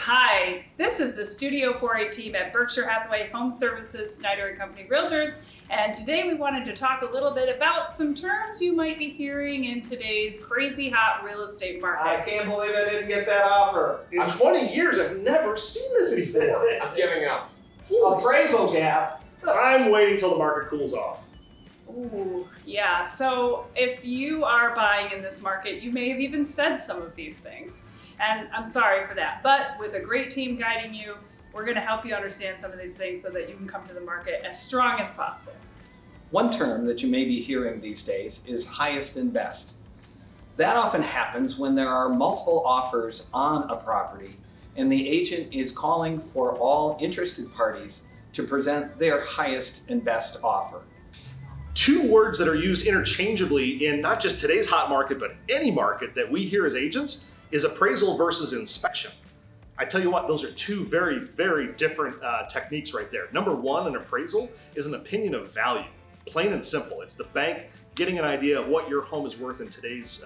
Hi, this is the Studio 4A team at Berkshire Hathaway Home Services, Snyder & Company Realtors, and today we wanted to talk a little bit about some terms you might be hearing in today's crazy hot real estate market. I can't believe I didn't get that offer. In 20 years, I've never seen this before. I'm giving up. Appraisal gap. I'm waiting till the market cools off. Ooh, yeah, so if you are buying in this market, you may have even said some of these things. And I'm sorry for that, but with a great team guiding you, we're gonna help you understand some of these things so that you can come to the market as strong as possible. One term that you may be hearing these days is highest and best. That often happens when there are multiple offers on a property and the agent is calling for all interested parties to present their highest and best offer. Two words that are used interchangeably in not just today's hot market, but any market that we hear as agents is appraisal versus inspection. I tell you what, those are two very, very different techniques right there. Number one, an appraisal is an opinion of value, plain and simple. It's the bank getting an idea of what your home is worth in today's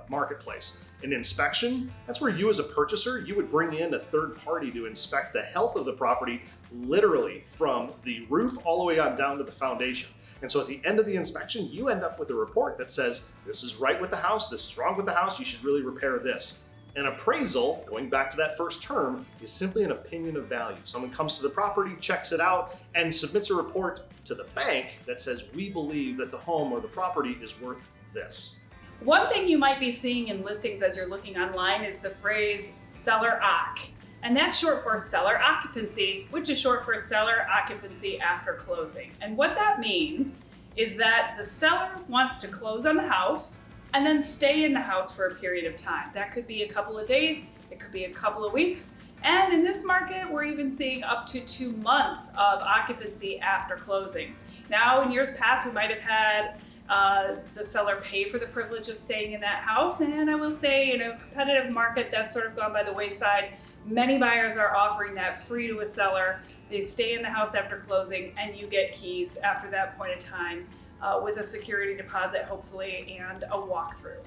marketplace. An inspection, that's where you as a purchaser, you would bring in a third party to inspect the health of the property, literally from the roof all the way on down to the foundation. And so at the end of the inspection, you end up with a report that says, this is right with the house, this is wrong with the house, you should really repair this. An appraisal, going back to that first term, is simply an opinion of value. Someone comes to the property, checks it out, and submits a report to the bank that says, we believe that the home or the property is worth this. One thing you might be seeing in listings as you're looking online is the phrase seller occ. And that's short for seller occupancy, which is short for seller occupancy after closing. And what that means is that the seller wants to close on the house and then stay in the house for a period of time. That could be a couple of days, it could be a couple of weeks. And in this market, we're even seeing up to 2 months of occupancy after closing. Now, in years past, we might have had the seller pay for the privilege of staying in that house. And I will say, in a competitive market, that's sort of gone by the wayside. Many buyers are offering that free to a seller. They stay in the house after closing and you get keys after that point in time with a security deposit, hopefully, and a walkthrough.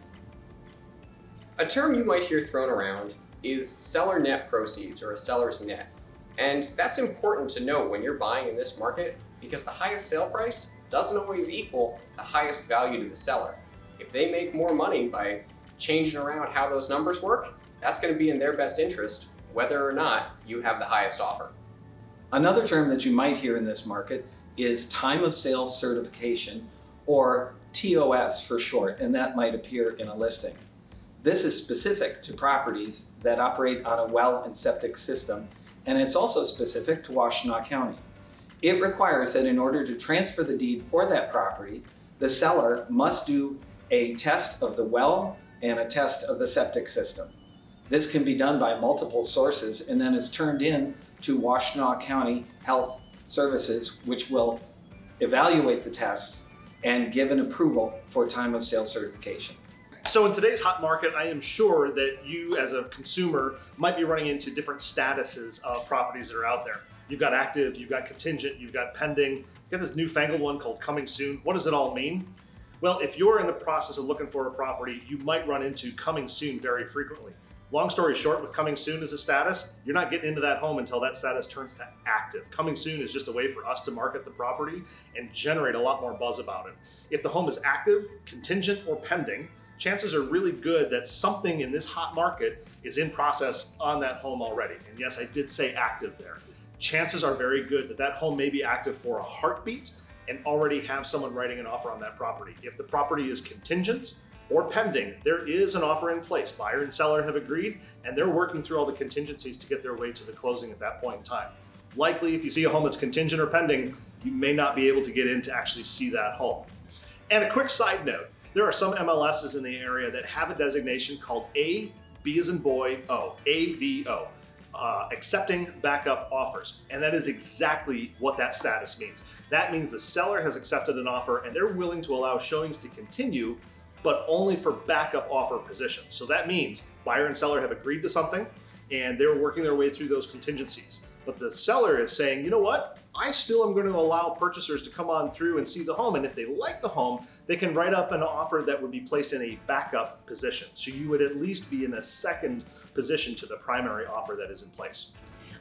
A term you might hear thrown around is seller net proceeds, or a seller's net. And that's important to know when you're buying in this market because the highest sale price doesn't always equal the highest value to the seller. If they make more money by changing around how those numbers work, that's going to be in their best interest, whether or not you have the highest offer. Another term that you might hear in this market is time of sale certification, or TOS for short, and that might appear in a listing. This is specific to properties that operate on a well and septic system, and it's also specific to Washtenaw County. It requires that in order to transfer the deed for that property, the seller must do a test of the well and a test of the septic system. This can be done by multiple sources and then is turned in to Washtenaw County Health Services, which will evaluate the tests and give an approval for time of sale certification. So in today's hot market, I am sure that you as a consumer might be running into different statuses of properties that are out there. You've got active, you've got contingent, you've got pending, you've got this newfangled one called coming soon. What does it all mean? Well, if you're in the process of looking for a property, you might run into coming soon very frequently. Long story short, with coming soon as a status, you're not getting into that home until that status turns to active. Coming soon is just a way for us to market the property and generate a lot more buzz about it. If the home is active, contingent, or pending, chances are really good that something in this hot market is in process on that home already. And yes, I did say active there. Chances are very good that that home may be active for a heartbeat and already have someone writing an offer on that property. If the property is contingent or pending, there is an offer in place. Buyer and seller have agreed, and they're working through all the contingencies to get their way to the closing at that point in time. Likely, if you see a home that's contingent or pending, you may not be able to get in to actually see that home. And a quick side note, there are some MLSs in the area that have a designation called A, B as in boy, O, AVO. Accepting backup offers. And that is exactly what that status means. That means the seller has accepted an offer and they're willing to allow showings to continue, but only for backup offer positions. So that means buyer and seller have agreed to something and they're working their way through those contingencies. But the seller is saying, you know what? I still am going to allow purchasers to come on through and see the home, and if they like the home, they can write up an offer that would be placed in a backup position. So you would at least be in a second position to the primary offer that is in place.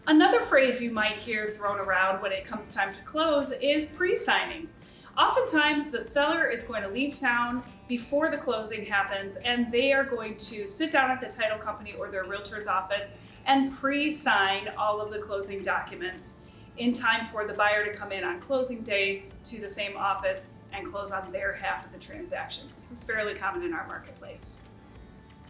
Another phrase you might hear thrown around when it comes time to close is pre-signing. Oftentimes, the seller is going to leave town before the closing happens, and they are going to sit down at the title company or their realtor's office and pre-sign all of the closing documents in time for the buyer to come in on closing day to the same office and close on their half of the transaction. This is fairly common in our marketplace.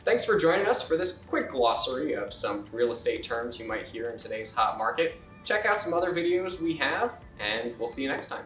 Thanks for joining us for this quick glossary of some real estate terms you might hear in today's hot market. Check out some other videos we have, and we'll see you next time.